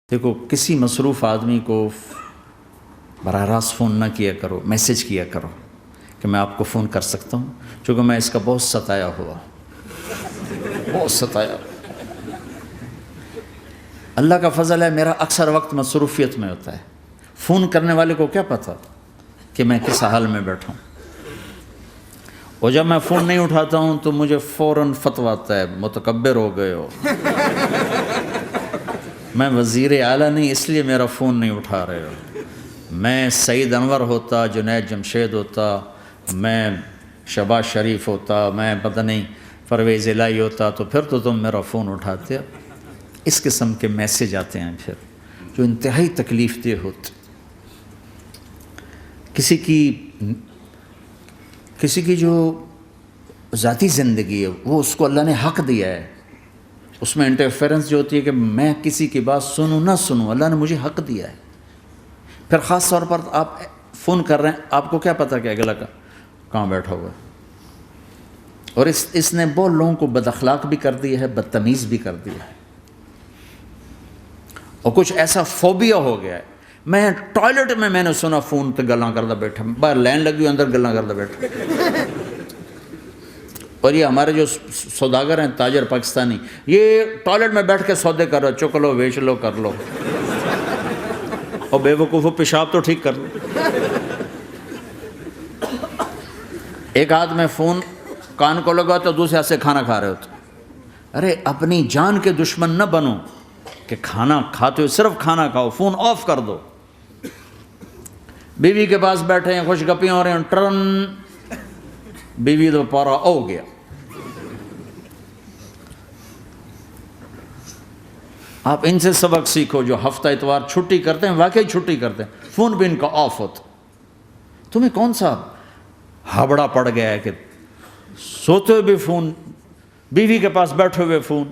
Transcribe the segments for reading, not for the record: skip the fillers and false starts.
دیکھو، کسی مصروف آدمی کو براہ راست فون نہ کیا کرو، میسج کیا کرو کہ میں آپ کو فون کر سکتا ہوں، چونکہ میں اس کا بہت ستایا ہوا، بہت ستایا۔ اللہ کا فضل ہے، میرا اکثر وقت مصروفیت میں ہوتا ہے، فون کرنے والے کو کیا پتہ کہ میں کس حال میں بیٹھا ہوں، اور جب میں فون نہیں اٹھاتا ہوں تو مجھے فوراً فتویٰ آتا ہے متکبر ہو گئے ہو، میں وزیر اعلیٰ نہیں اس لیے میرا فون نہیں اٹھا رہے ہو، میں سعید انور ہوتا، جنید جمشید ہوتا، میں شہباز شریف ہوتا، میں پتہ نہیں پرویز الہی ہوتا، تو پھر تو تم میرا فون اٹھاتے۔ اس قسم کے میسج آتے ہیں پھر جو انتہائی تکلیف دہ ہوتے۔ کسی کی جو ذاتی زندگی ہے وہ اس کو اللہ نے حق دیا ہے، اس میں انٹرفیرنس جو ہوتی ہے کہ میں کسی کی بات سنوں نہ سنوں، اللہ نے مجھے حق دیا ہے۔ پھر خاص طور پر آپ فون کر رہے ہیں، آپ کو کیا پتہ کہ اگلا کہاں بیٹھا ہوا ہے، اور اس نے بہت لوگوں کو بد اخلاق بھی کر دیا ہے، بدتمیز بھی کر دیا ہے، اور کچھ ایسا فوبیا ہو گیا ہے۔ میں ٹوائلٹ میں نے سنا فون تے گلاں کردہ بیٹھا، باہر لائن لگی ہوئی اندر گلاں کردہ بیٹھا۔ اور یہ ہمارے جو سوداگر ہیں، تاجر پاکستانی، یہ ٹوائلٹ میں بیٹھ کے سودے کر رہے، چک لو، بیچ لو، کر لو، اور بے وقوفو پیشاب تو ٹھیک کر لو۔ ایک ہاتھ میں فون کان کو لگا تو دوسرے ہاتھ سے کھانا کھا رہے ہوتے۔ ارے اپنی جان کے دشمن نہ بنو کہ کھانا کھاتے ہو صرف کھانا کھاؤ، فون آف کر دو۔ بیوی کے پاس بیٹھے ہیں، خوش گپیاں ہو رہے ہیں، ٹرن، بیوی تو پارا ہو گیا۔ آپ ان سے سبق سیکھو جو ہفتہ اتوار چھٹی کرتے ہیں، واقعی چھٹی کرتے ہیں، فون بھی ان کا آف ہوتا۔ تمہیں کون سا ہابڑا پڑ گیا ہے کہ سوتے ہوئے بھی فون، بیوی کے پاس بیٹھے ہوئے فون،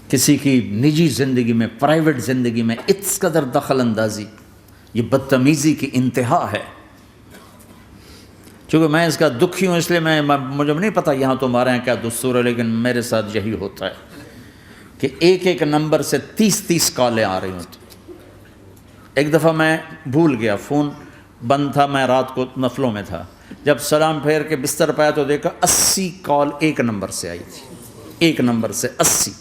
کسی کی نجی زندگی میں، پرائیویٹ زندگی میں اس قدر دخل اندازی، یہ بدتمیزی کی انتہا ہے۔ چونکہ میں اس کا دکھی ہوں، اس لیے مجھے نہیں پتہ یہاں تمہارے یہاں کیا دستور ہے، لیکن میرے ساتھ یہی ہوتا ہے کہ ایک نمبر سے 30 کالیں آ رہی ہوتی۔ ایک دفعہ میں بھول گیا، فون بند تھا، میں رات کو نفلوں میں تھا، جب سلام پھیر کے بستر پایا تو دیکھا 80 کال ایک نمبر سے آئی تھی، ایک نمبر سے 80۔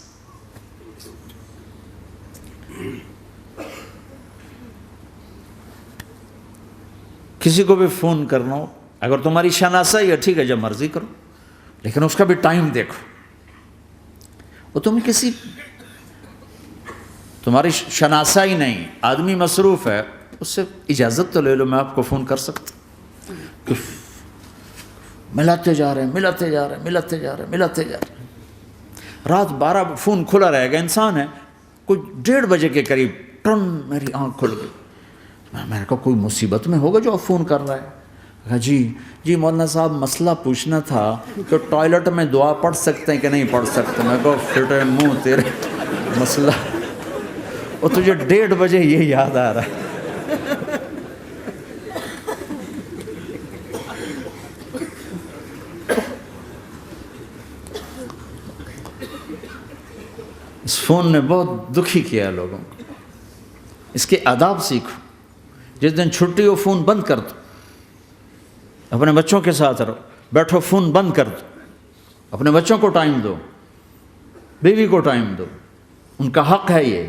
کسی کو بھی فون کرنا ہو، اگر تمہاری شناسائی ہے ٹھیک ہے، جب مرضی کرو، لیکن اس کا بھی ٹائم دیکھو۔ وہ تمہاری شناسائی نہیں، آدمی مصروف ہے، اس سے اجازت تو لے لو، میں آپ کو فون کر سکتا، ملاتے جا رہے ہیں، رات 12 فون کھلا رہے گا، انسان ہے، کوئی 1:30 بجے کے قریب ٹن میری آنکھ کھل گئی۔ میں نے کہا کوئی مصیبت میں ہوگا جو آپ فون کر رہا ہے؟ کہا جی مولانا صاحب مسئلہ پوچھنا تھا کہ ٹوائلٹ میں دعا پڑھ سکتے ہیں کہ نہیں پڑھ سکتے۔ میں کہا پھٹے منہ تیرے، مسئلہ، اور تجھے 1:30 بجے یہ یاد آ رہا ہے۔ اس فون نے بہت دکھی کیا لوگوں کو۔ اس کے آداب سیکھو، جس دن چھٹی ہو فون بند کر دو، اپنے بچوں کے ساتھ رہو، بیٹھو فون بند کر دو، اپنے بچوں کو ٹائم دو، بیوی کو ٹائم دو، ان کا حق ہے یہ۔